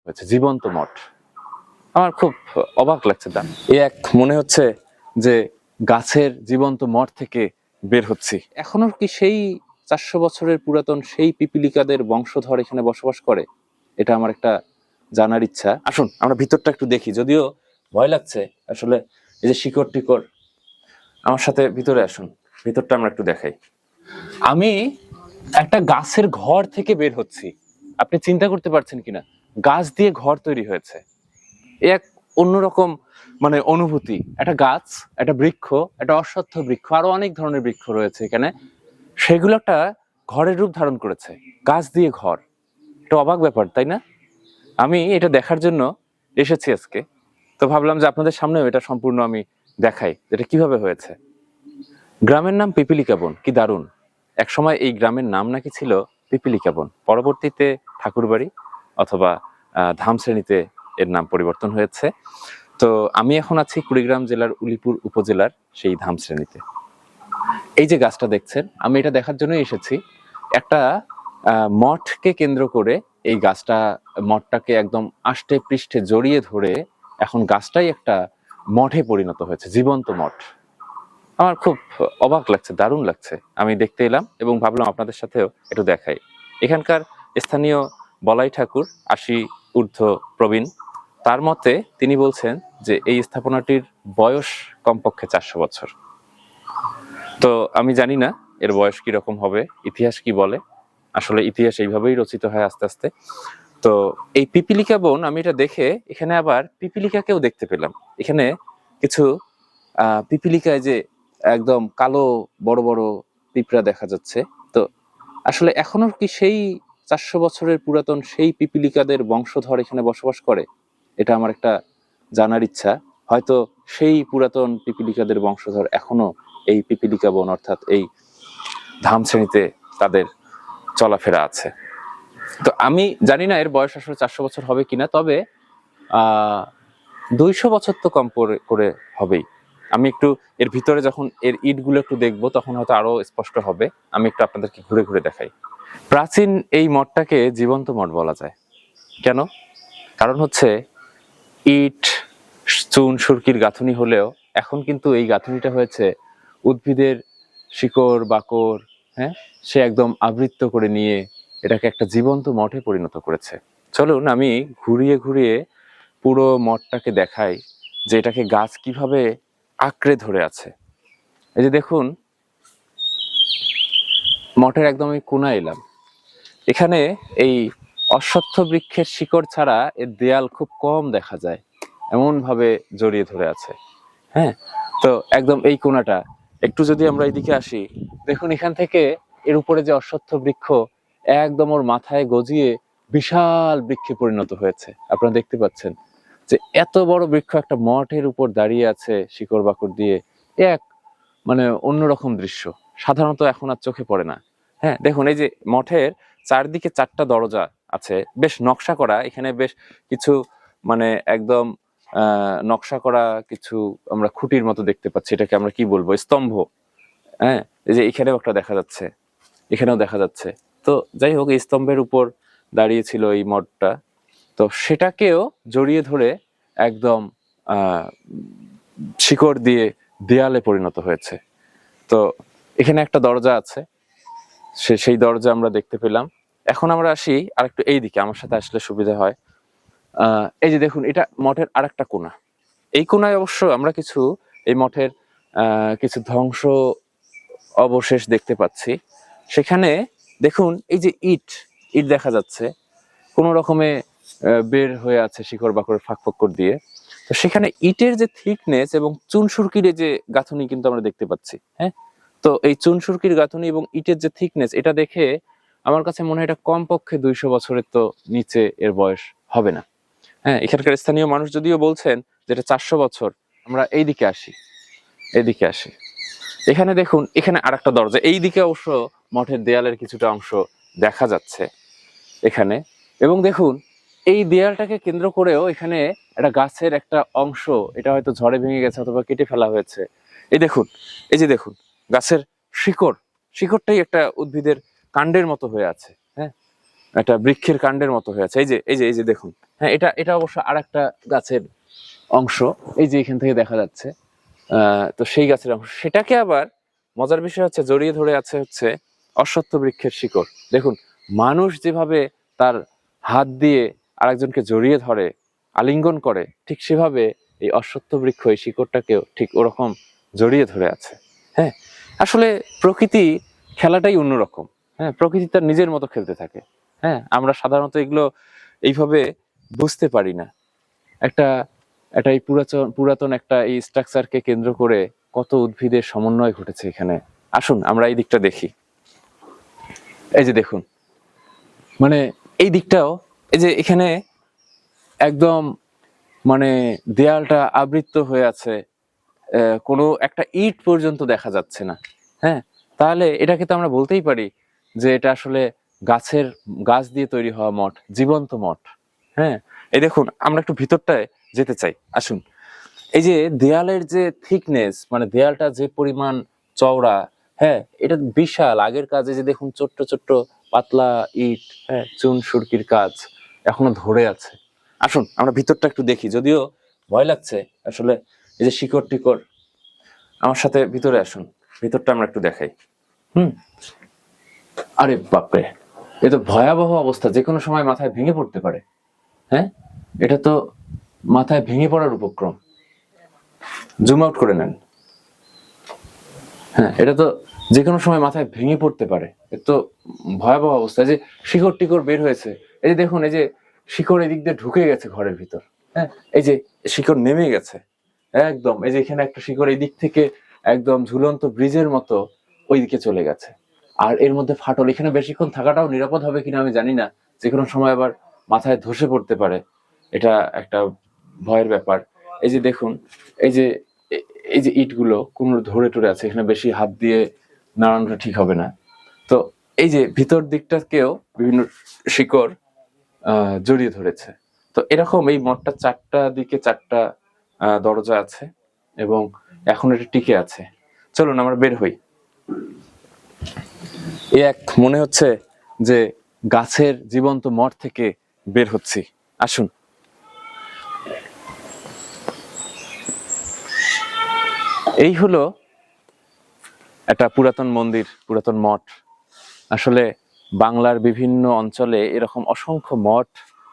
হয়েছে, জীবন্ত মঠ। আমার খুব অবাক লাগছে। দাম এক মনে হচ্ছে যে গাছের জীবন্ত মঠ থেকে বের হচ্ছি। এখনো কি সেই 400 বছরের পুরাতন সেই পিপিলিকাদের বংশধর এখানে বসবাস করে? এটা আমার একটা জানার ইচ্ছা। আসুন আমরা ভিতরটা একটু দেখি, যদিও ভয় লাগছে আসলে। এই যে শিকড় টিকড়, আমার সাথে ভিতরে আসুন, ভিতরটা আমরা একটু দেখাই। আমি একটা গাছের ঘর থেকে বের হচ্ছি। আপনি চিন্তা করতে পারছেন কিনা, গাছ দিয়ে ঘর তৈরি হয়েছে। এক অন্যরকম মানে অনুভূতি। একটা গাছ, একটা বৃক্ষ, একটা অশ্বত্থ বৃক্ষ, আরো অনেক ধরনের বৃক্ষ রয়েছে এখানে, সেগুলো একটা ঘরের রূপ ধারণ করেছে, গাছ দিয়ে ঘর। এটা অবাক ব্যাপার, তাই না? আমি এটা দেখার জন্য এসেছি আজকে, তো ভাবলাম যে আপনাদের সামনেও এটা সম্পূর্ণ আমি দেখাই এটা কিভাবে হয়েছে। গ্রামের নাম পিপিলিকা বন, কি দারুণ। এক সময় এই গ্রামের নাম নাকি ছিল পিপিলিকা বন, পরবর্তীতে ঠাকুরবাড়ি অথবা ধামশ্রেণীতে এর নাম পরিবর্তন হয়েছে। তো আমি এখন আছি কুড়িগ্রাম জেলার উলিপুর উপজেলার সেই ধামশ্রেণীতে। এই যে গাছটা দেখছেন, আমি এটা দেখার জন্যই এসেছি। একটা মঠকে কেন্দ্র করে এই গাছটা, মঠটাকে একদম আষ্টে পৃষ্ঠে জড়িয়ে ধরে এখন গাছটাই একটা মঠে পরিণত হয়েছে, জীবন্ত মঠ। আমার খুব অবাক লাগছে, দারুণ লাগছে। আমি দেখতে এলাম এবং ভাবলাম আপনাদের সাথেও একটু দেখাই। এখানকার স্থানীয় বলাই ঠাকুর, 80 ঊর্ধ্ব প্রবীণ, তার মতে তিনি বলছেন যে এই স্থাপনাটির বয়স কমপক্ষে 400 বছর। তো আমি জানি না এর বয়স কি রকম হবে, ইতিহাস কি বলে। আসলে ইতিহাস এইভাবেই রচিত হয় আস্তে আস্তে। তো এই পিপিলিকা বন, আমি এটা দেখে এখানে আবার পিপিলিকাকেও দেখতে পেলাম। এখানে কিছু পিপিলিকায় যে একদম কালো বড় বড় পিঁপড়া দেখা যাচ্ছে। তো আসলে এখনো কি সেই 400 বছরের পুরাতন সেই পিপিলিকাদের বংশধর এখানে বসবাস করে? এটা আমার একটা জানার ইচ্ছা। হয়তো সেই পুরাতন পিপিলিকাদের বংশধর এখনো এই পিপিলিকা বন অর্থাৎ এই ধামশ্রেণীতে তাদের চলাফেরা আছে। তো আমি জানি না এর বয়স আসলে 400 বছর হবে কিনা, তবে 200 বছর তো কম করে হবেই। আমি একটু এর ভিতরে যখন এর ইটগুলো একটু দেখবো তখন হয়তো আরো স্পষ্ট হবে। আমি একটু আপনাদেরকে ঘুরে ঘুরে দেখাই। প্রাচীন এই মঠটাকে জীবন্ত মঠ বলা যায় কেন? কারণ হচ্ছে ইট, চুন সুরকির গাঁথুনি হলেও এখন কিন্তু এই গাঁথুনিটা হয়েছে উদ্ভিদের শিকড় বাকড়, হ্যাঁ, সে একদম আবৃত্ত করে নিয়ে এটাকে একটা জীবন্ত মঠে পরিণত করেছে। চলুন আমি ঘুরিয়ে ঘুরিয়ে পুরো মঠটাকে দেখাই যে এটাকে গাছ কিভাবে আঁকড়ে ধরে আছে। এই যে দেখুন, মঠের একদম আমি কোণায় এলাম। এখানে এই অশ্বত্থ বৃক্ষের শিকড় ছাড়া এর দেয়াল খুব কম দেখা যায়, এমন ভাবে জড়িয়ে ধরে আছে। হ্যাঁ, তো একদম এই কোণাটা একটু যদি আমরা এইদিকে আসি, দেখুন এখান থেকে এর উপরে যে অশ্বত্থ বৃক্ষ একদম ওর মাথায় গজিয়ে বিশাল বৃক্ষে পরিণত হয়েছে। আপনারা দেখতে পাচ্ছেন যে এত বড় বৃক্ষ একটা মঠের উপর দাঁড়িয়ে আছে শিকড় বাকড় দিয়ে। এক মানে অন্যরকম দৃশ্য, সাধারণত এখন আর চোখে পড়ে না। হ্যাঁ, দেখুন এই যে মঠের চারদিকে 4টা দরজা আছে, বেশ নকশা করা। এখানে বেশ কিছু মানে একদম নকশা করা কিছু আমরা খুঁটির মতো দেখতে পাচ্ছি। এটাকে আমরা কি বলবো, স্তম্ভ। হ্যাঁ, এই যে এখানেও একটা দেখা যাচ্ছে, এখানেও দেখা যাচ্ছে। তো যাই হোক, এই স্তম্ভের উপর দাঁড়িয়ে ছিল এই মঠটা। তো সেটাকেও জড়িয়ে ধরে একদম শিকড় দিয়ে দেয়ালে পরিণত হয়েছে। তো এখানে একটা দরজা আছে, সেই দরজা আমরা দেখতে পেলাম। এখন আমরা আসি আরেকটু এই দিকে, আমার সাথে আসলে সুবিধা হয়। এই যে দেখুন, এটা মঠের আরেকটা কোণা। এই কোণায় অবশ্য আমরা কিছু এই মঠের কিছু ধ্বংস অবশেষ দেখতে পাচ্ছি। সেখানে দেখুন এই যে ইট ইট দেখা যাচ্ছে কোন রকমে বের হয়ে আছে শিকড় বাকড়ের ফাঁক ফোকর দিয়ে। তো সেখানে ইটের যে থিকনেস এবং চুন সুরকির যে গাঁথুনি কিন্তু আমরা দেখতে পাচ্ছি। হ্যাঁ, তো এই চুন সুরকির গাঁথুনি এবং ইটের যে থিকনেস, এটা দেখে আমার কাছে মনে হয় এটা কমপক্ষে 200 বছরের তো নিচে এর বয়স হবে না। হ্যাঁ, এখানকার স্থানীয় মানুষ যদিও বলছেন যে এটা 400 বছর। আমরা এইদিকে আসি, এইদিকে আসি। এখানে দেখুন, এখানে আরেকটা দরজা। এইদিকে অবশ্য মঠের দেয়ালের কিছুটা অংশ দেখা যাচ্ছে এখানে। এবং দেখুন এই দেয়ালটাকে কেন্দ্র করেও এখানে একটা গাছের একটা অংশ, এটা হয়তো ঝড়ে ভেঙে গেছে অথবা কেটে ফেলা হয়েছে। এই দেখুন, এই যে দেখুন গাছের শিকড়টাই একটা উদ্ভিদের কাণ্ডের মতো হয়ে আছে। হ্যাঁ, একটা বৃক্ষের কাণ্ডের মতো হয়ে আছে। এই যে দেখুন, হ্যাঁ, এটা অবশ্য আর একটা গাছের অংশ, এই যে এখান থেকে দেখা যাচ্ছে। তো সেই গাছের অংশ, সেটাকে আবার মজার বিষয় হচ্ছে জড়িয়ে ধরে আছে হচ্ছে অশ্বত্থ বৃক্ষের শিকড়। দেখুন, মানুষ যেভাবে তার হাত দিয়ে আরেকজনকে জড়িয়ে ধরে, আলিঙ্গন করে, ঠিক সেভাবে এই অশ্বত্থ বৃক্ষ এই শিকড়টাকেও ঠিক ওরকম জড়িয়ে ধরে আছে। হ্যাঁ, আসলে প্রকৃতি খেলাটাই অন্যরকম। হ্যাঁ, প্রকৃতি তার নিজের মতো খেলতে থাকে। হ্যাঁ, আমরা সাধারণত এগুলো এইভাবে বুঝতে পারি না। একটা একটা এই পুরাতন একটা এই স্ট্রাকচারকে কেন্দ্র করে কত উদ্ভিদের সমন্বয় ঘটেছে এখানে। আসুন আমরা এই দিকটা দেখি। এই যে দেখুন, মানে এই দিকটাও, এই যে এখানে একদম মানে দেয়ালটা আবৃত হয়ে আছে, কোনো একটা ইট পর্যন্ত দেখা যাচ্ছে না। হ্যাঁ, তাহলে এটাকে তো আমরা বলতেই পারি যে এটা আসলে গাছ দিয়ে তৈরি হওয়া মঠ, জীবন্ত মঠ। হ্যাঁ, এই দেখুন, আমরা একটু ভিতরটায় যেতে চাই, আসুন। এই যে দেয়ালের যে থিকনেস, মানে দেয়ালটা যে পরিমাণ চওড়া, হ্যাঁ, এটা বিশাল। আগের কাজে যে দেখুন ছোট্ট ছোট্ট পাতলা ইট, হ্যাঁ, চুন সুরকির কাজ এখনো ধরে আছে। আসুন আমরা ভিতরটা একটু দেখি, যদিও ভয় লাগছে আসলে। এই যে শিকড় টিকড়, আমার সাথে ভিতরে আসুন, ভিতরটা আমরা একটু দেখাই। আরে বাপরে, এ তো ভয়াবহ অবস্থা, যে কোনো সময় মাথায় ভেঙে পড়তে পারে। হ্যাঁ, এটা তো মাথায় ভেঙে পড়ার উপক্রম। জুম আউট করে নেন। হ্যাঁ, এটা তো যে কোনো সময় মাথায় ভেঙে পড়তে পারে। এর তো ভয়াবহ অবস্থা। যে শিকড় টিকড় বের হয়েছে, এই যে দেখুন, এই যে শিকড় এদিক দিয়ে ঢুকে গেছে ঘরের ভিতর। হ্যাঁ, এই যে শিকড় নেমে গেছে একদম। এই যে এখানে একটা শিকড় এই দিক থেকে একদম ঝুলন্ত ব্রিজের মতো ওই দিকে চলে গেছে। আর এর মধ্যে ফাটল, এখানে বেশিক্ষণ থাকাটাও নিরাপদ হবে কিনা আমি জানি না। যে কোনো সময় আবার মাথায় ধসে পড়তে পারে, এটা একটা ভয়ের ব্যাপার। এই যে দেখুন, এই যে এই যে ইটগুলো কোন ধরে টরে আছে, এখানে বেশি হাত দিয়ে নাড়ানোটা ঠিক হবে না। তো এই যে ভিতর দিকটাকেও বিভিন্ন শিকড় জড়িয়ে ধরেছে। তো এরকম এই মঠটা চারটা দিকে চারটা দরজা আছে এবং এখন এটা টিকে আছে। চলুন আমরা বের হই। এক মনে হচ্ছে যে গাছের জীবন্ত মঠ থেকে বের হচ্ছি। আসুন। এই হলো একটা পুরাতন মন্দির, পুরাতন মঠ। আসলে বাংলার বিভিন্ন অঞ্চলে এরকম অসংখ্য মঠ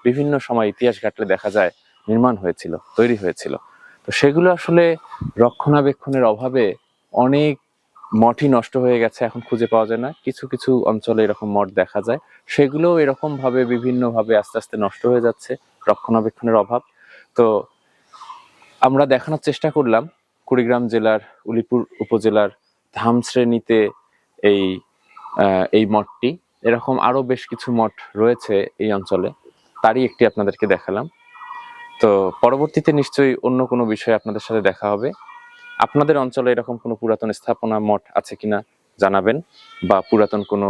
বিভিন্ন সময় ইতিহাস ঘাটলে দেখা যায় নির্মাণ হয়েছিল, তৈরি হয়েছিল। তো সেগুলো আসলে রক্ষণাবেক্ষণের অভাবে অনেক মঠই নষ্ট হয়ে গেছে, এখন খুঁজে পাওয়া যায় না। কিছু কিছু অঞ্চলে এরকম মঠ দেখা যায়, সেগুলো এরকম ভাবে বিভিন্ন ভাবে আস্তে আস্তে নষ্ট হয়ে যাচ্ছে, রক্ষণাবেক্ষণের অভাব। তো আমরা দেখানোর চেষ্টা করলাম কুড়িগ্রাম জেলার উলিপুর উপজেলার ধামশ্রেণীতে এই এই মঠটি। এরকম আরো বেশ কিছু মঠ রয়েছে এই অঞ্চলে, তারই একটি আপনাদেরকে দেখালাম। তো পরবর্তীতে নিশ্চয়ই অন্য কোনো বিষয়ে আপনাদের সাথে দেখা হবে। আপনাদের অঞ্চলে এরকম কোনো পুরাতন স্থাপনা মঠ আছে কিনা জানাবেন, বা পুরাতন কোনো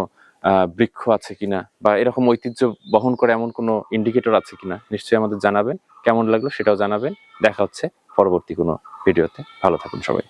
বৃক্ষ আছে কিনা, বা এরকম ঐতিহ্য বহন করে এমন কোনো ইন্ডিকেটর আছে কিনা নিশ্চয়ই আমাদের জানাবেন। কেমন লাগলো সেটাও জানাবেন। দেখা হচ্ছে পরবর্তী কোনো ভিডিওতে। ভালো থাকুন সবাই।